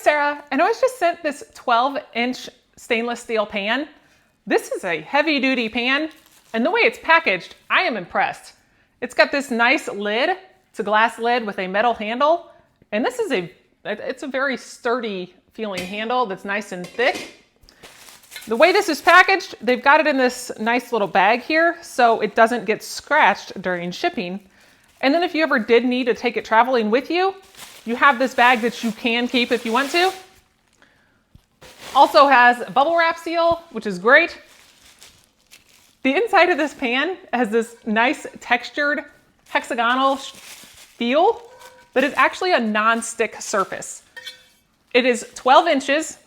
Sarah, and I was just sent this 12-inch stainless steel pan. This is a heavy-duty pan, and the way it's packaged, I am impressed. It's got this nice lid. It's a glass lid with a metal handle, and this is it's a very sturdy feeling handle that's nice and thick. The way this is packaged, they've got it in this nice little bag here so it doesn't get scratched during shipping. And then if you ever did need to take it traveling with you, you have this bag that you can keep if you want to. Also has a bubble wrap seal, which is great. The inside of this pan has this nice textured hexagonal feel, but it's actually a non-stick surface. It is 12 inches.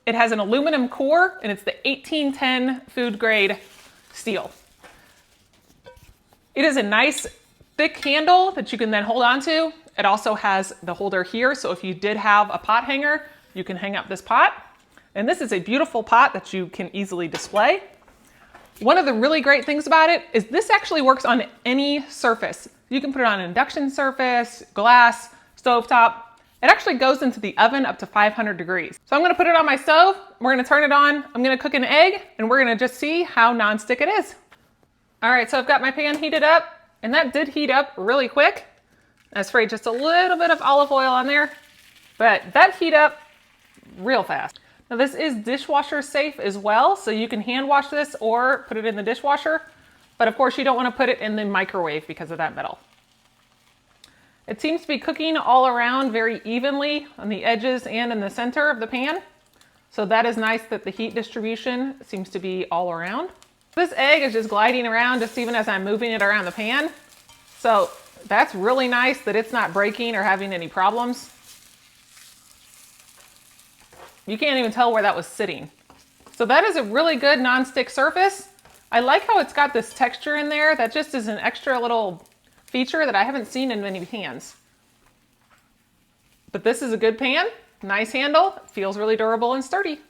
It has an aluminum core, and it's the 1810 food grade steel. It is a nice thick handle that you can then hold on to. It also has the holder here, so if you did have a pot hanger, you can hang up this pot. And this is a beautiful pot that you can easily display. One of the really great things about it is this actually works on any surface. You can put it on an induction surface, glass, stovetop. It actually goes into the oven up to 500 degrees. So I'm gonna put it on my stove, we're gonna turn it on, I'm gonna cook an egg, and we're gonna just see how nonstick it is. All right, so I've got my pan heated up, and that did heat up really quick. I sprayed just a little bit of olive oil on there, but that heat up real fast. Now this is dishwasher safe as well, so you can hand wash this or put it in the dishwasher, but of course you don't wanna put it in the microwave because of that metal. It seems to be cooking all around very evenly on the edges and in the center of the pan. So that is nice that the heat distribution seems to be all around. This egg is just gliding around just even as I'm moving it around the pan. So that's really nice that it's not breaking or having any problems. You can't even tell where that was sitting. So that is a really good nonstick surface. I like how it's got this texture in there. That just is an extra little feature that I haven't seen in many pans. But this is a good pan, nice handle, feels really durable and sturdy.